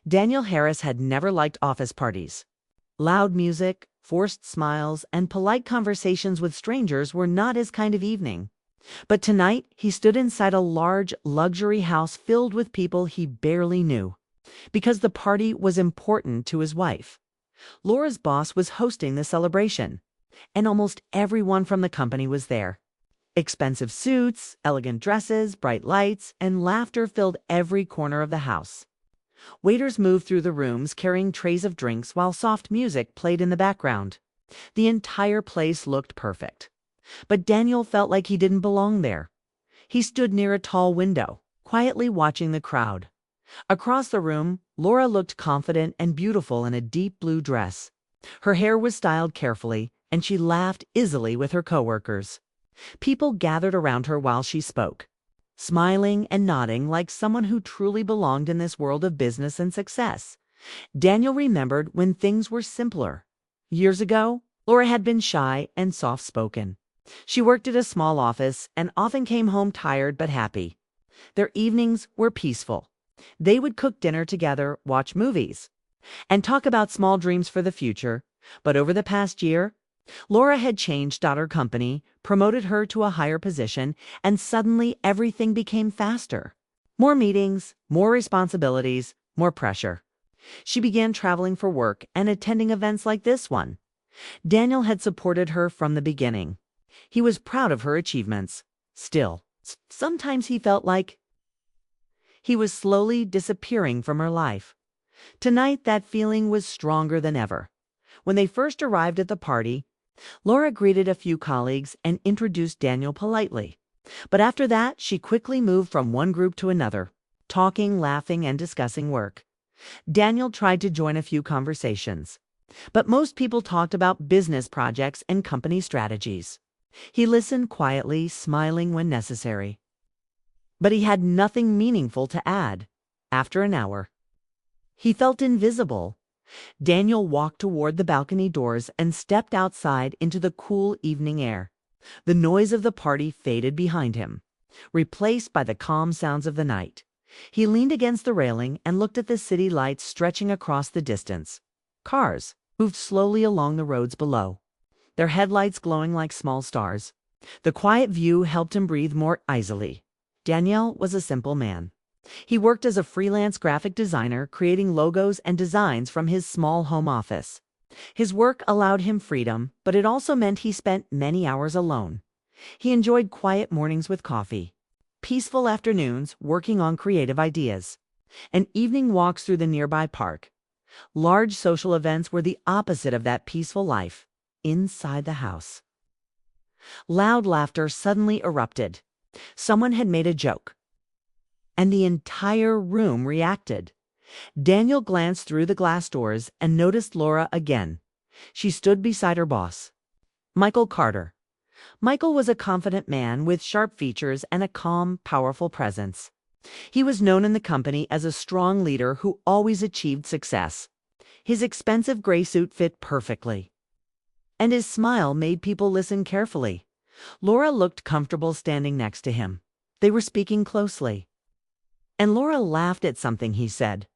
Daniel Harris had never liked office parties. Loud music, forced smiles, and polite conversations with strangers were not his kind of evening. But tonight, he stood inside a large, luxury house filled with people he barely knew, because the party was important to his wife. Laura's boss was hosting the celebration, and almost everyone from the company was there. Expensive suits, elegant dresses, bright lights, and laughter filled every corner of the house. Waiters moved through the rooms carrying trays of drinks while soft music played in the background. The entire place looked perfect. But Daniel felt like he didn't belong there. He stood near a tall window, quietly watching the crowd. Across the room, Laura looked confident and beautiful in a deep blue dress. Her hair was styled carefully, and she laughed easily with her coworkers. People gathered around her while she spoke, smiling and nodding like someone who truly belonged in this world of business and success. Daniel remembered when things were simpler. Years ago, Laura had been shy and soft-spoken. She worked at a small office and often came home tired but happy. Their evenings were peaceful. They would cook dinner together, watch movies, and talk about small dreams for the future. But over the past year, Laura had changed her company, promoted her to a higher position, and suddenly everything became faster. More meetings, more responsibilities, more pressure. She began traveling for work and attending events like this one. Daniel had supported her from the beginning. He was proud of her achievements. Still, sometimes he felt like he was slowly disappearing from her life. Tonight, that feeling was stronger than ever. When they first arrived at the party, Laura greeted a few colleagues and introduced Daniel politely. But after that, she quickly moved from one group to another, talking, laughing, and discussing work. Daniel tried to join a few conversations, but most people talked about business projects and company strategies. He listened quietly, smiling when necessary. But he had nothing meaningful to add. After an hour, he felt invisible. Daniel walked toward the balcony doors and stepped outside into the cool evening air. The noise of the party faded behind him, replaced by the calm sounds of the night. He leaned against the railing and looked at the city lights stretching across the distance. Cars moved slowly along the roads below, their headlights glowing like small stars. The quiet view helped him breathe more easily. Daniel was a simple man. He worked as a freelance graphic designer, creating logos and designs from his small home office. His work allowed him freedom, but it also meant he spent many hours alone. He enjoyed quiet mornings with coffee, peaceful afternoons working on creative ideas, and evening walks through the nearby park. Large social events were the opposite of that peaceful life. Inside the house, loud laughter suddenly erupted. Someone had made a joke, and the entire room reacted. Daniel glanced through the glass doors and noticed Laura again. She stood beside her boss, Michael Carter. Michael was a confident man with sharp features and a calm, powerful presence. He was known in the company as a strong leader who always achieved success. His expensive gray suit fit perfectly, and his smile made people listen carefully. Laura looked comfortable standing next to him. They were speaking closely, and Laura laughed at something he said.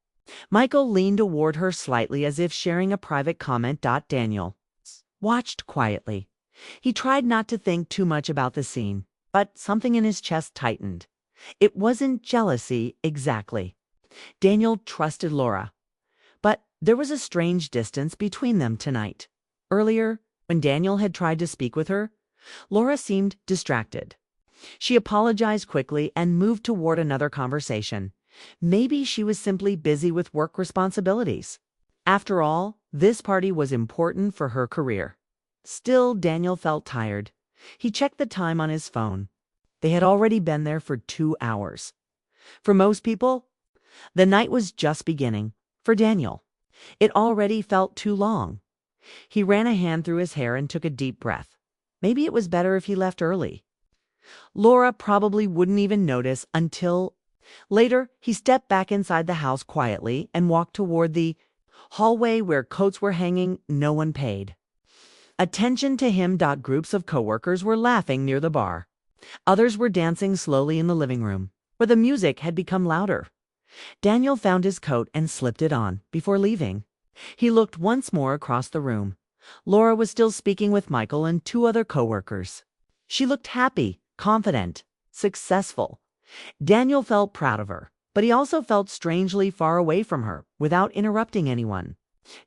Michael leaned toward her slightly as if sharing a private comment. Daniel watched quietly. He tried not to think too much about the scene, but something in his chest tightened. It wasn't jealousy exactly. Daniel trusted Laura, but there was a strange distance between them tonight. Earlier, when Daniel had tried to speak with her, Laura seemed distracted. She apologized quickly and moved toward another conversation. Maybe she was simply busy with work responsibilities. After all, this party was important for her career. Still, Daniel felt tired. He checked the time on his phone. They had already been there for 2 hours. For most people, the night was just beginning. For Daniel, it already felt too long. He ran a hand through his hair and took a deep breath. Maybe it was better if he left early. Laura probably wouldn't even notice until later. He stepped back inside the house quietly and walked toward the hallway where coats were hanging. No one paid attention to him. Groups of coworkers were laughing near the bar. Others were dancing slowly in the living room, where the music had become louder. Daniel found his coat and slipped it on before leaving. He looked once more across the room. Laura was still speaking with Michael and two other coworkers. She looked happy, confident, successful. Daniel felt proud of her, but he also felt strangely far away from her without interrupting anyone.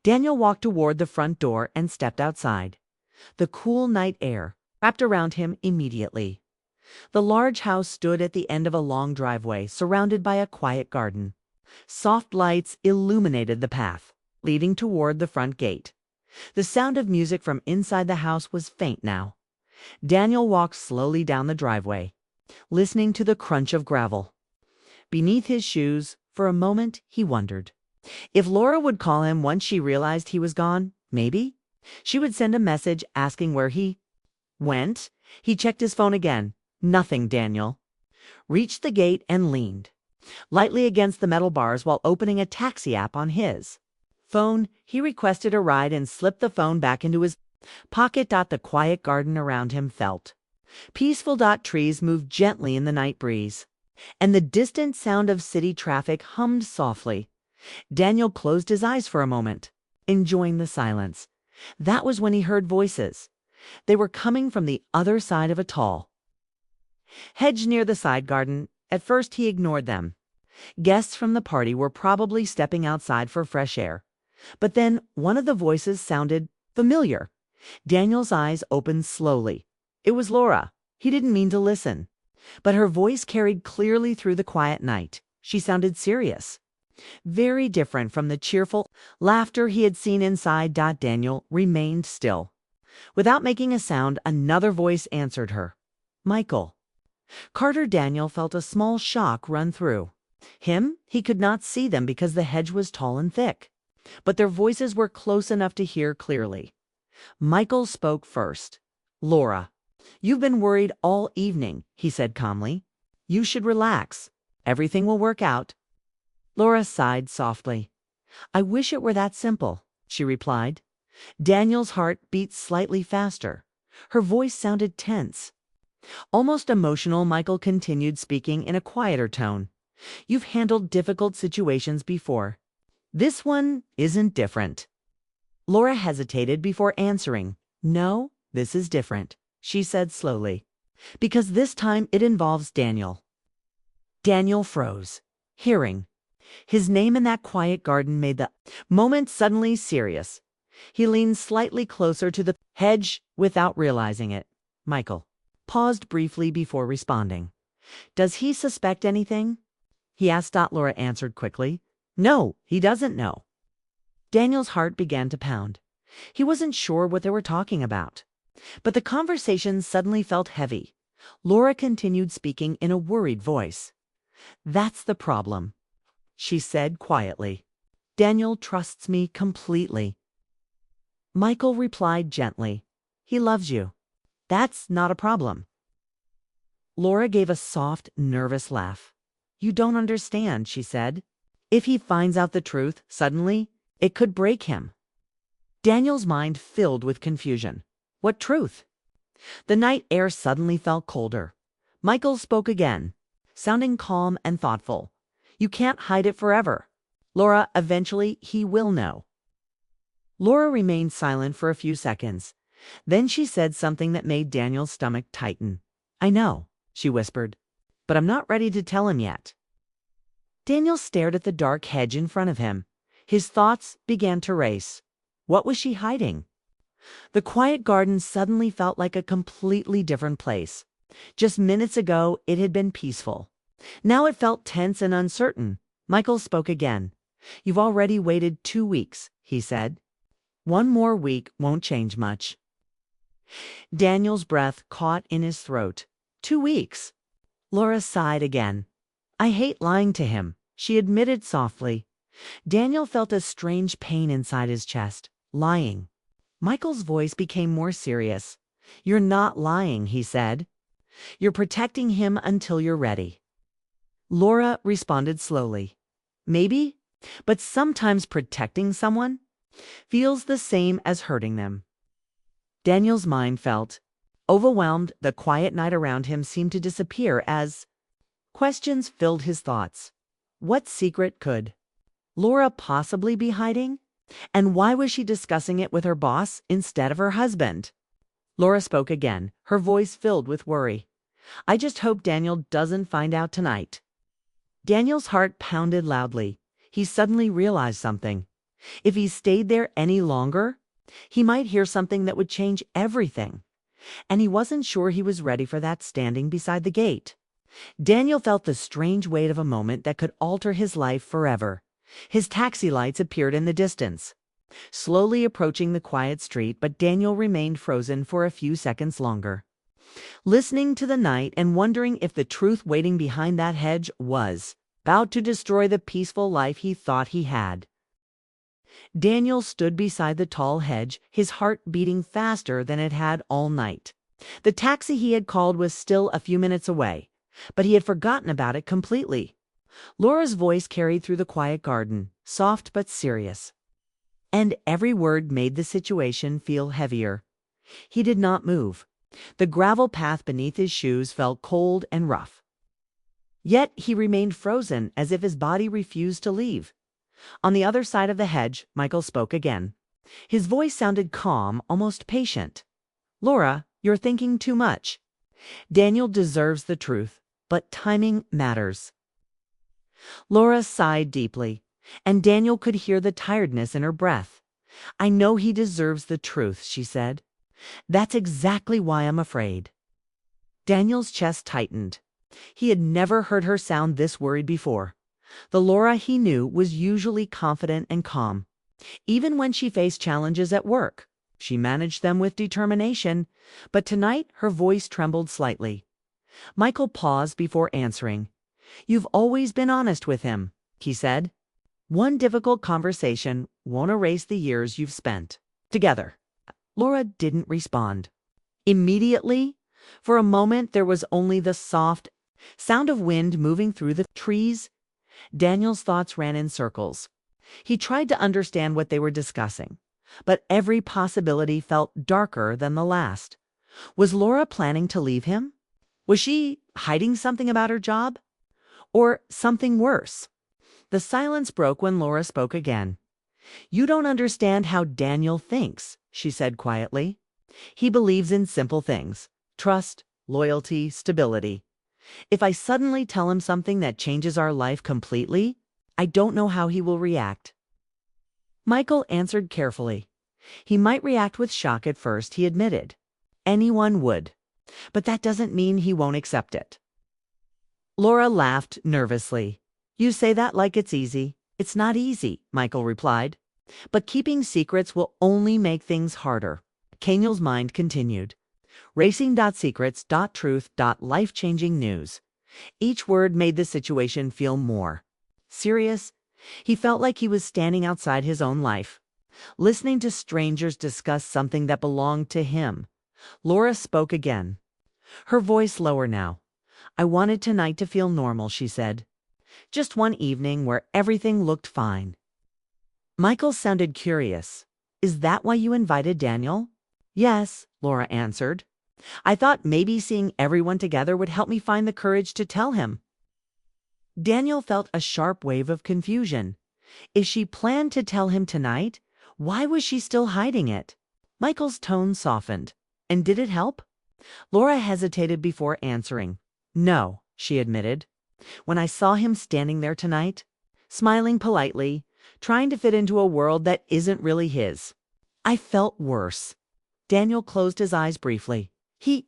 Daniel walked toward the front door and stepped outside. The cool night air wrapped around him immediately. The large house stood at the end of a long driveway surrounded by a quiet garden. Soft lights illuminated the path, leading toward the front gate. The sound of music from inside the house was faint now. Daniel walked slowly down the driveway, listening to the crunch of gravel. Beneath his shoes, for a moment, he wondered. If Laura would call him once she realized he was gone, maybe she would send a message asking where he went. He checked his phone again. Nothing. Daniel reached the gate and leaned lightly against the metal bars while opening a taxi app on his phone. He requested a ride and slipped the phone back into his pocket. The quiet garden around him felt peaceful. Trees moved gently in the night breeze, and the distant sound of city traffic hummed softly. Daniel closed his eyes for a moment, enjoying the silence. That was when he heard voices. They were coming from the other side of a tall hedge near the side garden. At first he ignored them. Guests from the party were probably stepping outside for fresh air. But then one of the voices sounded familiar. Daniel's eyes opened slowly. It was Laura. He didn't mean to listen, but her voice carried clearly through the quiet night. She sounded serious, very different from the cheerful laughter he had seen inside. Daniel remained still. Without making a sound, another voice answered her. Michael. Carter. Daniel felt a small shock run through him. He could not see them because the hedge was tall and thick, but their voices were close enough to hear clearly. Michael spoke first. Laura, you've been worried all evening, he said calmly. You should relax. Everything will work out. Laura sighed softly. I wish it were that simple, she replied. Daniel's heart beat slightly faster. Her voice sounded tense, almost emotional. Michael continued, speaking in a quieter tone. You've handled difficult situations before. This one isn't different. Laura hesitated before answering. No, this is different, she said slowly, because this time it involves Daniel. Daniel froze. Hearing his name in that quiet garden made the moment suddenly serious. He leaned slightly closer to the hedge without realizing it. Michael paused briefly before responding. Does he suspect anything? He asked. Laura answered quickly. No, he doesn't know. Daniel's heart began to pound. He wasn't sure what they were talking about, but the conversation suddenly felt heavy. Laura continued, speaking in a worried voice. That's the problem, she said quietly. Daniel trusts me completely. Michael replied gently. He loves you. That's not a problem. Laura gave a soft, nervous laugh. You don't understand, she said. If he finds out the truth suddenly, it could break him. Daniel's mind filled with confusion. What truth? The night air suddenly felt colder. Michael spoke again, sounding calm and thoughtful. You can't hide it forever. Laura, eventually he will know. Laura remained silent for a few seconds. Then she said something that made Daniel's stomach tighten. I know, she whispered, but I'm not ready to tell him yet. Daniel stared at the dark hedge in front of him. His thoughts began to race. What was she hiding? The quiet garden suddenly felt like a completely different place. Just minutes ago, it had been peaceful. Now it felt tense and uncertain. Michael spoke again. You've already waited 2 weeks, he said. 1 more week won't change much. Daniel's breath caught in his throat. 2 weeks. Laura sighed again. I hate lying to him, she admitted softly. Daniel felt a strange pain inside his chest. Lying. Michael's voice became more serious. You're not lying, he said. You're protecting him until you're ready. Laura responded slowly. Maybe, but sometimes protecting someone feels the same as hurting them. Daniel's mind felt overwhelmed. The quiet night around him seemed to disappear as questions filled his thoughts. what secret could Laura possibly be hiding? And why was she discussing it with her boss instead of her husband? Laura spoke again, her voice filled with worry. I just hope Daniel doesn't find out tonight. Daniel's heart pounded loudly. He suddenly realized something. If he stayed there any longer, he might hear something that would change everything. And he wasn't sure he was ready for that standing beside the gate. Daniel felt the strange weight of a moment that could alter his life forever. His taxi lights appeared in the distance, slowly approaching the quiet street, but Daniel remained frozen for a few seconds longer, listening to the night and wondering if the truth waiting behind that hedge was about to destroy the peaceful life he thought he had. Daniel stood beside the tall hedge, his heart beating faster than it had all night. The taxi he had called was still a few minutes away, but he had forgotten about it completely. Laura's voice carried through the quiet garden, soft but serious, and every word made the situation feel heavier. He did not move. The gravel path beneath his shoes felt cold and rough. Yet he remained frozen, as if his body refused to leave. On the other side of the hedge, Michael spoke again. His voice sounded calm, almost patient. Laura, you're thinking too much. Daniel deserves the truth, but timing matters. Laura sighed deeply, and Daniel could hear the tiredness in her breath. I know he deserves the truth, she said. That's exactly why I'm afraid. Daniel's chest tightened. He had never heard her sound this worried before. The Laura he knew was usually confident and calm. Even when she faced challenges at work, she managed them with determination, but tonight her voice trembled slightly. Michael paused before answering. You've always been honest with him, he said. One difficult conversation won't erase the years you've spent together. Laura didn't respond. Immediately, for a moment, there was only the soft sound of wind moving through the trees. Daniel's thoughts ran in circles. He tried to understand what they were discussing, but every possibility felt darker than the last. Was Laura planning to leave him? Was she hiding something about her job? Or something worse? The silence broke when Laura spoke again. You don't understand how Daniel thinks, she said quietly. He believes in simple things: trust, loyalty, stability. If I suddenly tell him something that changes our life completely, I don't know how he will react. Michael answered carefully. He might react with shock at first, he admitted. Anyone would. But that doesn't mean he won't accept it. Laura laughed nervously. You say that like it's easy. It's not easy, Michael replied. But keeping secrets will only make things harder. Daniel's mind continued. Racing.secrets.truth.life-changing news. Each word made the situation feel more serious. He felt like he was standing outside his own life, listening to strangers discuss something that belonged to him. Laura spoke again, her voice lower now. I wanted tonight to feel normal, she said. Just one evening where everything looked fine. Michael sounded curious. Is that why you invited Daniel? Yes, Laura answered. I thought maybe seeing everyone together would help me find the courage to tell him. Daniel felt a sharp wave of confusion. If she planned to tell him tonight, why was she still hiding it? Michael's tone softened. And did it help? Laura hesitated before answering. No, she admitted. When I saw him standing there tonight, smiling politely, trying to fit into a world that isn't really his, I felt worse. Daniel closed his eyes briefly. He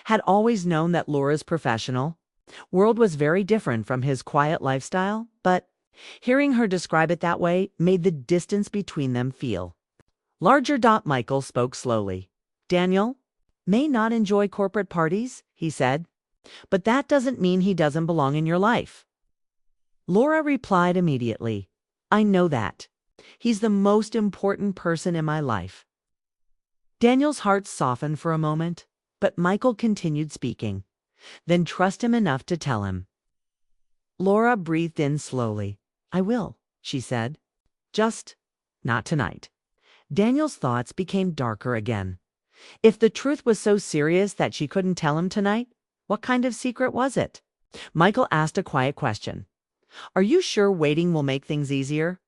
had always known that Laura's professional world was very different from his quiet lifestyle, but hearing her describe it that way made the distance between them feel larger. Michael spoke slowly. Daniel may not enjoy corporate parties, he said, but that doesn't mean he doesn't belong in your life. Laura replied immediately. I know that. He's the most important person in my life. Daniel's heart softened for a moment, but Michael continued speaking. Then trust him enough to tell him. Laura breathed in slowly. I will, she said. Just not tonight. Daniel's thoughts became darker again. If the truth was so serious that she couldn't tell him tonight, what kind of secret was it? Michael asked a quiet question. Are you sure waiting will make things easier?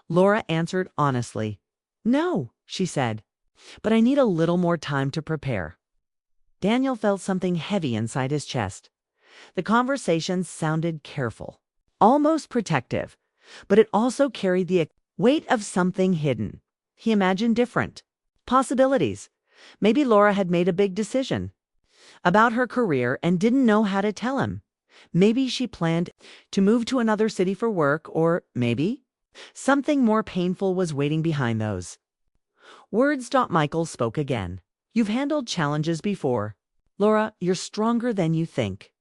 Laura answered honestly. No, she said, but I need a little more time to prepare. Daniel felt something heavy inside his chest. The conversation sounded careful, almost protective, but it also carried the weight of something hidden. He imagined different possibilities. Maybe Laura had made a big decision about her career and didn't know how to tell him. Maybe she planned to move to another city for work, or maybe something more painful was waiting behind those words. Michael spoke again. You've handled challenges before. Laura, you're stronger than you think.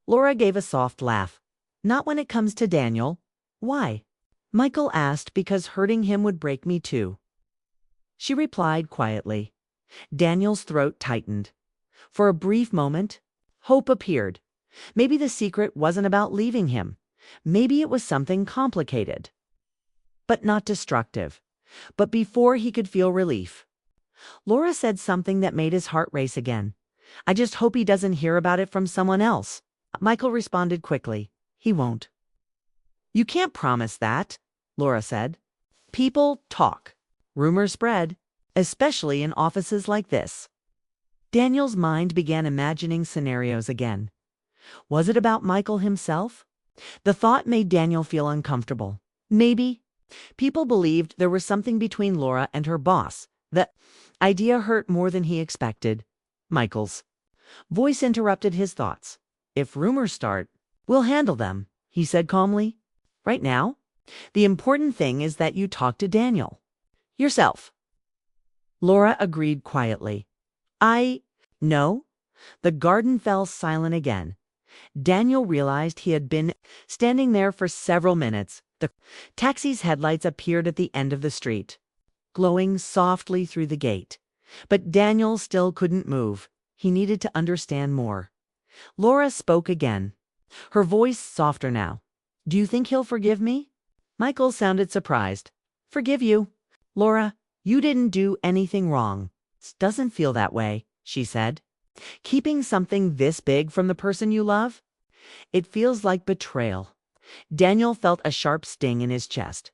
Laura gave a soft laugh. Not when it comes to Daniel. Why? Michael asked. Because hurting him would break me too. She replied quietly. Daniel's throat tightened. For a brief moment, hope appeared. Maybe the secret wasn't about leaving him. Maybe it was something complicated, but not destructive. But before he could feel relief, Laura said something that made his heart race again. I just hope he doesn't hear about it from someone else. Michael responded quickly. He won't. You can't promise that, Laura said. People talk. Rumors spread, especially in offices like this. Daniel's mind began imagining scenarios again. Was it about Michael himself? The thought made Daniel feel uncomfortable. Maybe people believed there was something between Laura and her boss. The idea hurt more than he expected. Michael's voice interrupted his thoughts. If rumors start, we'll handle them, he said calmly. Right now, the important thing is that you talk to Daniel yourself. Laura agreed quietly. I know. The garden fell silent again. Daniel realized he had been standing there for several minutes. The taxi's headlights appeared at the end of the street, glowing softly through the gate. But Daniel still couldn't move. He needed to understand more. Laura spoke again, her voice softer now. Do you think he'll forgive me? Michael sounded surprised. Forgive you? Laura, you didn't do anything wrong. Doesn't feel that way, she said. Keeping something this big from the person you love? It feels like betrayal. Daniel felt a sharp sting in his chest.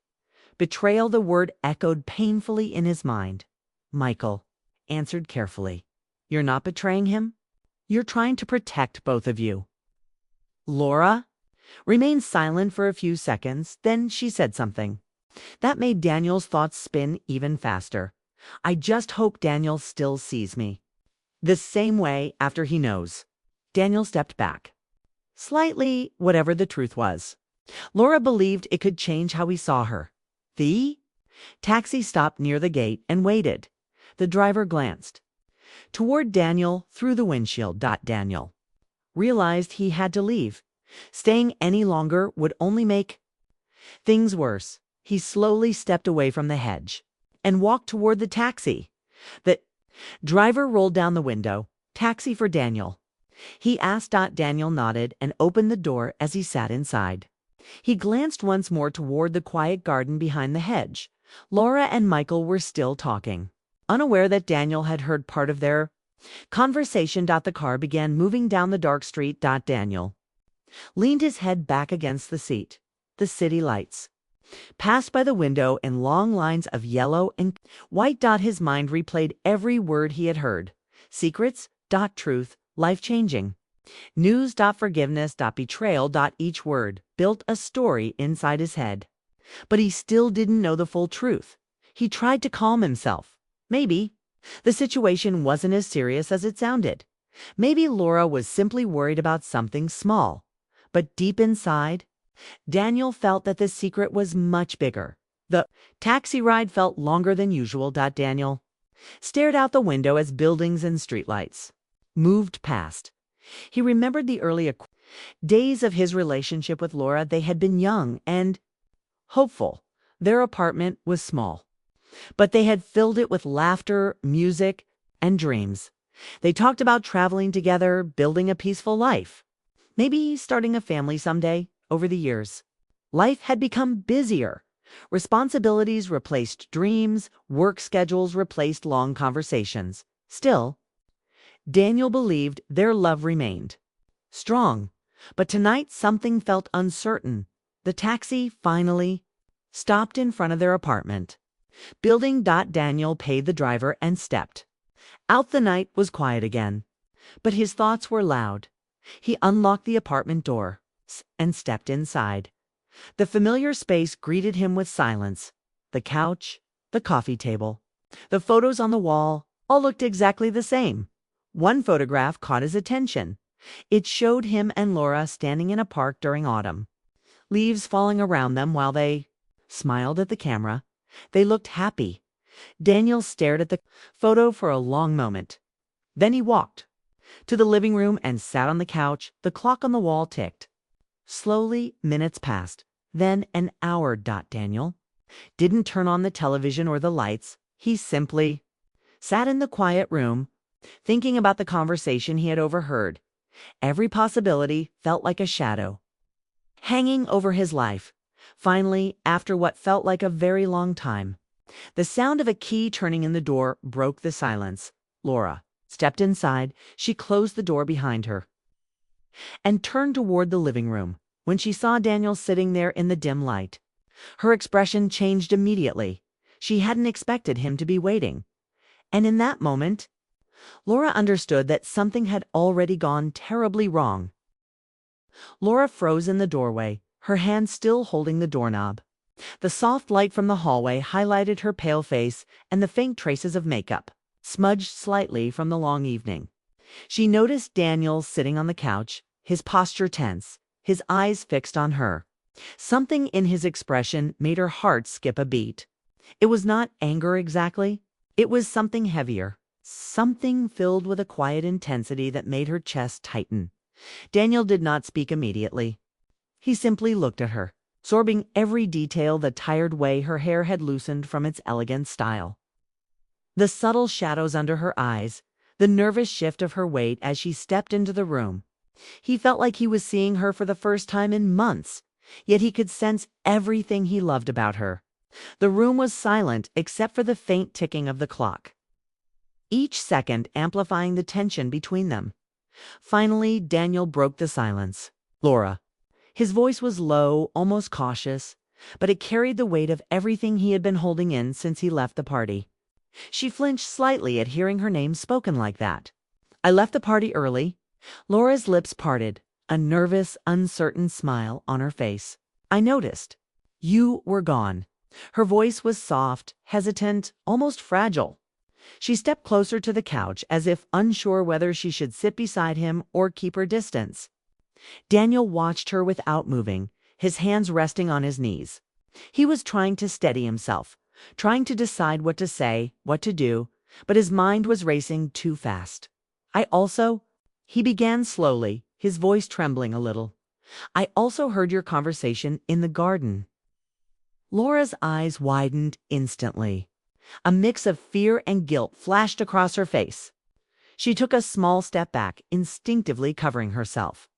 Betrayal, the word echoed painfully in his mind. Michael answered carefully. You're not betraying him. You're trying to protect both of you. Laura remained silent for a few seconds, then she said something that made Daniel's thoughts spin even faster. I just hope Daniel still sees me the same way after he knows. Daniel stepped back. Slightly, whatever the truth was. Laura believed it could change how he saw her. The taxi stopped near the gate and waited. The driver glanced toward Daniel through the windshield. Daniel realized he had to leave. Staying any longer would only make things worse. He slowly stepped away from the hedge and walked toward the taxi. The driver rolled down the window. Taxi for Daniel, he asked. Daniel nodded and opened the door as he sat inside. He glanced once more toward the quiet garden behind the hedge. Laura and Michael were still talking, unaware that Daniel had heard part of their conversation. The car began moving down the dark street. Daniel leaned his head back against the seat. The city lights passed by the window in long lines of yellow and white. His mind replayed every word he had heard. Secrets. Truth. Life-changing. News. Forgiveness. Betrayal. Each word built a story inside his head. But he still didn't know the full truth. He tried to calm himself. Maybe the situation wasn't as serious as it sounded. Maybe Laura was simply worried about something small. But deep inside, Daniel felt that the secret was much bigger. The taxi ride felt longer than usual. Daniel stared out the window as buildings and streetlights moved past. He remembered the early days of his relationship with Laura. They had been young and hopeful. Their apartment was small, but they had filled it with laughter, music, and dreams. They talked about traveling together, building a peaceful life, maybe starting a family someday. Over the years, life had become busier. Responsibilities replaced dreams, work schedules replaced long conversations. Still, Daniel believed their love remained strong. But tonight something felt uncertain. The taxi finally stopped in front of their apartment. Building. Daniel paid the driver and stepped out. The night was quiet again, but his thoughts were loud. He unlocked the apartment door and stepped inside. The familiar space greeted him with silence. The couch, the coffee table, the photos on the wall all looked exactly the same. One photograph caught his attention. It showed him and Laura standing in a park during autumn, leaves falling around them while they smiled at the camera. They looked happy. Daniel stared at the photo for a long moment. Then he walked to the living room and sat on the couch. The clock on the wall ticked. Slowly, minutes passed. Then an hour. Daniel didn't turn on the television or the lights. He simply sat in the quiet room, thinking about the conversation he had overheard. Every possibility felt like a shadow hanging over his life. Finally, after what felt like a very long time, the sound of a key turning in the door broke the silence. Laura stepped inside. She closed the door behind her and turned toward the living room. When she saw Daniel sitting there in the dim light, her expression changed immediately. She hadn't expected him to be waiting. And in that moment, Laura understood that something had already gone terribly wrong. Laura froze in the doorway, her hand still holding the doorknob. The soft light from the hallway highlighted her pale face and the faint traces of makeup, smudged slightly from the long evening. She noticed Daniel sitting on the couch, his posture tense, his eyes fixed on her. Something in his expression made her heart skip a beat. It was not anger exactly. It was something heavier, something filled with a quiet intensity that made her chest tighten. Daniel did not speak immediately. He simply looked at her, absorbing every detail, the tired way her hair had loosened from its elegant style, the subtle shadows under her eyes, the nervous shift of her weight as she stepped into the room. He felt like he was seeing her for the first time in months, yet he could sense everything he loved about her. The room was silent except for the faint ticking of the clock, each second amplifying the tension between them. Finally, Daniel broke the silence. Laura. His voice was low, almost cautious, but it carried the weight of everything he had been holding in since he left the party. She flinched slightly at hearing her name spoken like that. I left the party early. Laura's lips parted, a nervous, uncertain smile on her face. I noticed. You were gone. Her voice was soft, hesitant, almost fragile. She stepped closer to the couch as if unsure whether she should sit beside him or keep her distance. Daniel watched her without moving, his hands resting on his knees. He was trying to steady himself, trying to decide what to say, what to do, but his mind was racing too fast. He began slowly, his voice trembling a little. I also heard your conversation in the garden. Laura's eyes widened instantly. A mix of fear and guilt flashed across her face. She took a small step back, instinctively covering herself,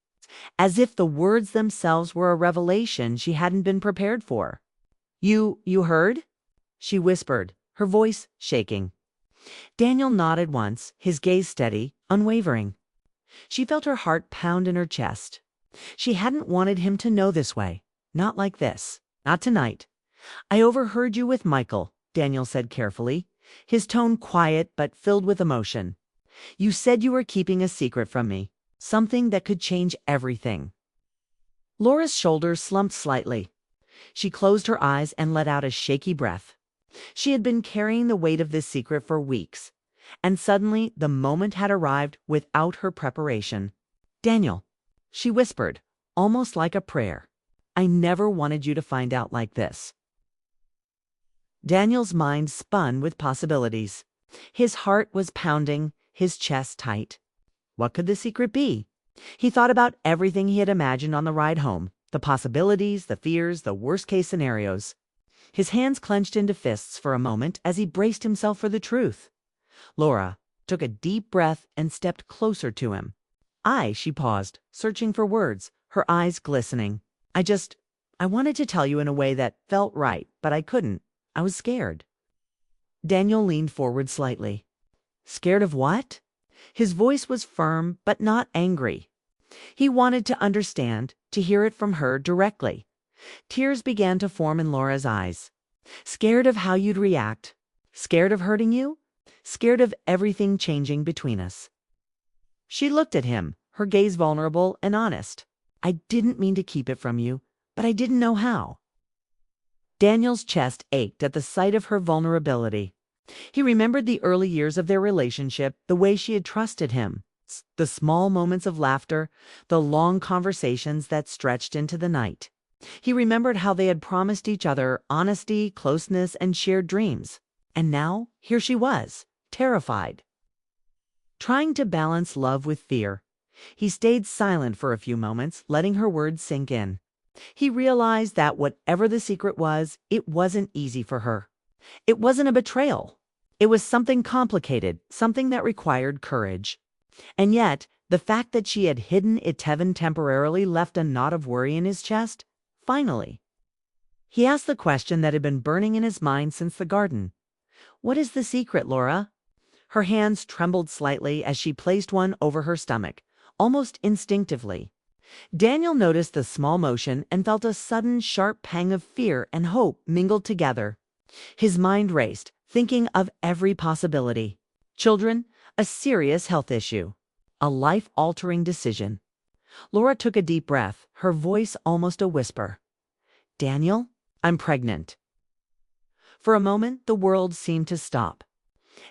as if the words themselves were a revelation she hadn't been prepared for. You heard? She whispered, her voice shaking. Daniel nodded once, his gaze steady, unwavering. She felt her heart pound in her chest. She hadn't wanted him to know this way. Not like this. Not tonight. I overheard you with Michael, Daniel said carefully, his tone quiet but filled with emotion. You said you were keeping a secret from me, something that could change everything. Laura's shoulders slumped slightly. She closed her eyes and let out a shaky breath. She had been carrying the weight of this secret for weeks, and suddenly the moment had arrived without her preparation. Daniel, she whispered, almost like a prayer. I never wanted you to find out like this. Daniel's mind spun with possibilities. His heart was pounding, his chest tight. What could the secret be? He thought about everything he had imagined on the ride home, the possibilities, the fears, the worst-case scenarios. His hands clenched into fists for a moment as he braced himself for the truth. Laura took a deep breath and stepped closer to him. She paused, searching for words, her eyes glistening. I wanted to tell you in a way that felt right, but I couldn't. I was scared. Daniel leaned forward slightly. Scared of what? His voice was firm, but not angry. He wanted to understand, to hear it from her directly. Tears began to form in Laura's eyes. Scared of how you'd react? Scared of hurting you? Scared of everything changing between us? She looked at him, her gaze vulnerable and honest. I didn't mean to keep it from you, but I didn't know how. Daniel's chest ached at the sight of her vulnerability. He remembered the early years of their relationship, the way she had trusted him, the small moments of laughter, the long conversations that stretched into the night. He remembered how they had promised each other honesty, closeness, and shared dreams. And now, here she was, terrified. Trying to balance love with fear, he stayed silent for a few moments, letting her words sink in. He realized that whatever the secret was, it wasn't easy for her. It wasn't a betrayal. It was something complicated, something that required courage. And yet, the fact that she had hidden it temporarily left a knot of worry in his chest. Finally, he asked the question that had been burning in his mind since the garden. What is the secret, Laura? Her hands trembled slightly as she placed one over her stomach, almost instinctively. Daniel noticed the small motion and felt a sudden sharp pang of fear and hope mingled together. His mind raced, thinking of every possibility. Children, a serious health issue, a life-altering decision. Laura took a deep breath, her voice almost a whisper. Daniel, I'm pregnant. For a moment, the world seemed to stop.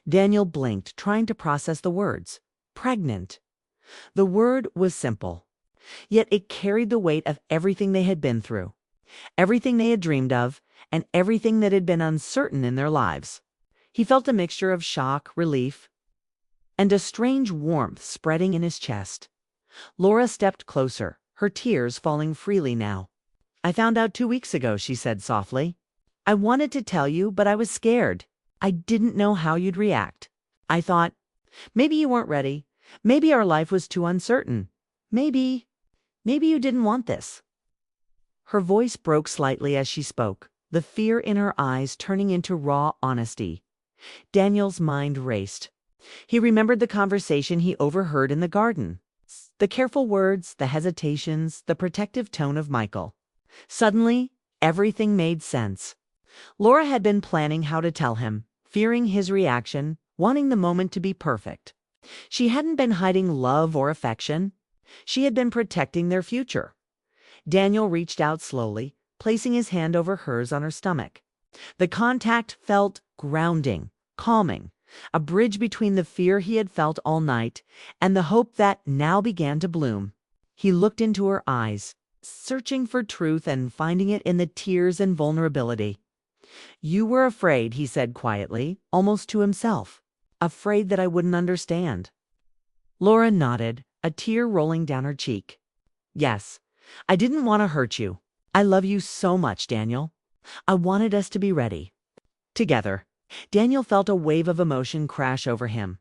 Daniel blinked, trying to process the words. Pregnant. The word was simple, yet it carried the weight of everything they had been through, everything they had dreamed of, and everything that had been uncertain in their lives. He felt a mixture of shock, relief, and a strange warmth spreading in his chest. Laura stepped closer, her tears falling freely now. I found out 2 weeks ago, she said softly. I wanted to tell you, but I was scared. I didn't know how you'd react. I thought, maybe you weren't ready. Maybe our life was too uncertain. Maybe you didn't want this. Her voice broke slightly as she spoke, the fear in her eyes turning into raw honesty. Daniel's mind raced. He remembered the conversation he overheard in the garden. The careful words, the hesitations, the protective tone of Michael. Suddenly, everything made sense. Laura had been planning how to tell him, fearing his reaction, wanting the moment to be perfect. She hadn't been hiding love or affection. She had been protecting their future. Daniel reached out slowly, placing his hand over hers on her stomach. The contact felt grounding, calming, a bridge between the fear he had felt all night and the hope that now began to bloom. He looked into her eyes, searching for truth and finding it in the tears and vulnerability. You were afraid, he said quietly, almost to himself. Afraid that I wouldn't understand. Laura nodded, a tear rolling down her cheek. Yes, I didn't want to hurt you. I love you so much, Daniel. I wanted us to be ready. Together. Daniel felt a wave of emotion crash over him.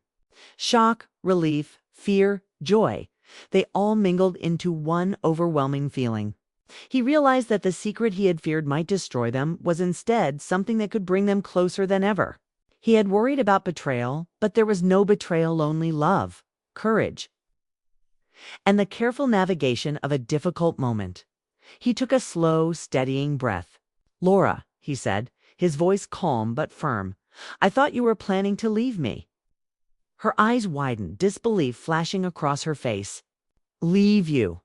Shock, relief, fear, joy. They all mingled into one overwhelming feeling. He realized that the secret he had feared might destroy them was instead something that could bring them closer than ever. He had worried about betrayal, but there was no betrayal, only love, courage, and the careful navigation of a difficult moment. He took a slow, steadying breath. Laura, he said, his voice calm but firm, I thought you were planning to leave me. Her eyes widened, disbelief flashing across her face. Leave you?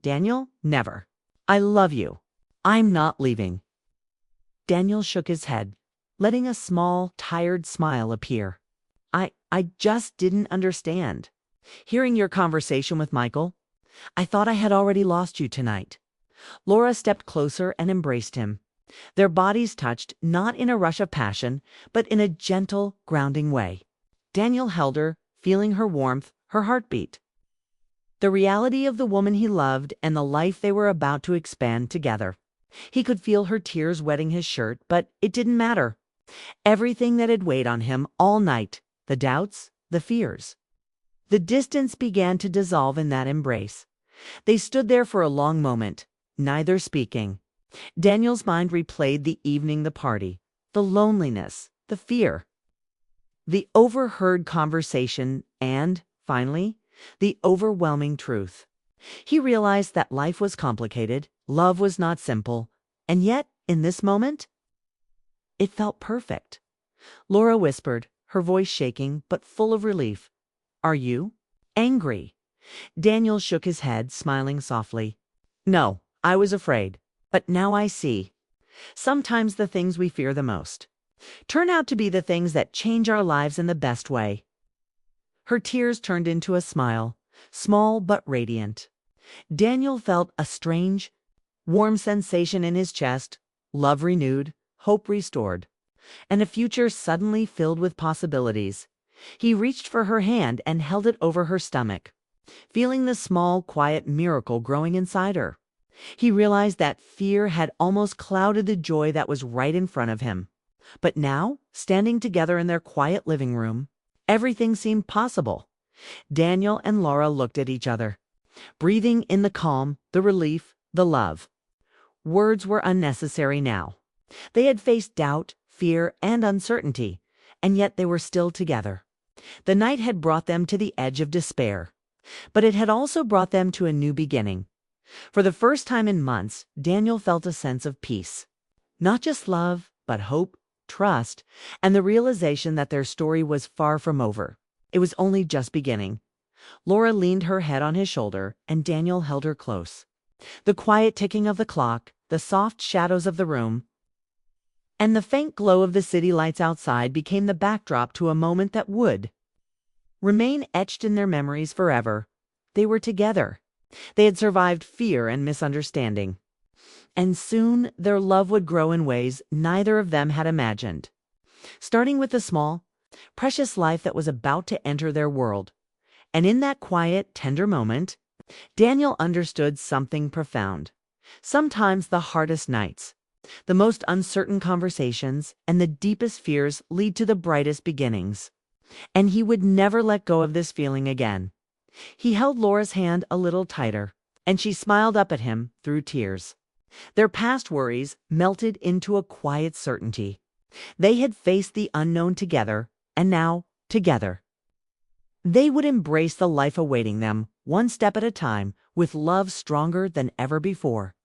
Daniel, never. I love you. I'm not leaving. Daniel shook his head, letting a small, tired smile appear. I just didn't understand. Hearing your conversation with Michael, I thought I had already lost you tonight. Laura stepped closer and embraced him. Their bodies touched, not in a rush of passion, but in a gentle, grounding way. Daniel held her, feeling her warmth, her heartbeat. The reality of the woman he loved and the life they were about to expand together. He could feel her tears wetting his shirt, but it didn't matter. Everything that had weighed on him all night, the doubts, the fears. The distance began to dissolve in that embrace. They stood there for a long moment, neither speaking. Daniel's mind replayed the evening, the party, the loneliness, the fear, the overheard conversation, and, finally, the overwhelming truth. He realized that life was complicated, love was not simple, and yet, in this moment, it felt perfect. Laura whispered, her voice shaking but full of relief. "Are you angry?" Daniel shook his head, smiling softly. "No, I was afraid. But now I see. Sometimes the things we fear the most turn out to be the things that change our lives in the best way." Her tears turned into a smile, small but radiant. Daniel felt a strange, warm sensation in his chest, love renewed, hope restored, and a future suddenly filled with possibilities. He reached for her hand and held it over her stomach, feeling the small, quiet miracle growing inside her. He realized that fear had almost clouded the joy that was right in front of him. But now, standing together in their quiet living room, everything seemed possible. Daniel and Laura looked at each other, breathing in the calm, the relief, the love. Words were unnecessary now. They had faced doubt, fear, and uncertainty, and yet they were still together. The night had brought them to the edge of despair, but it had also brought them to a new beginning. For the first time in months, Daniel felt a sense of peace. Not just love, but hope, trust, and the realization that their story was far from over. It was only just beginning. Laura leaned her head on his shoulder, and Daniel held her close. The quiet ticking of the clock, the soft shadows of the room, and the faint glow of the city lights outside became the backdrop to a moment that would remain etched in their memories forever. They were together. They had survived fear and misunderstanding. And soon their love would grow in ways neither of them had imagined. Starting with the small, precious life that was about to enter their world. And in that quiet, tender moment, Daniel understood something profound. Sometimes the hardest nights, the most uncertain conversations, and the deepest fears lead to the brightest beginnings. And he would never let go of this feeling again. He held Laura's hand a little tighter, and she smiled up at him through tears. Their past worries melted into a quiet certainty. They had faced the unknown together, and now, together, they would embrace the life awaiting them, one step at a time, with love stronger than ever before.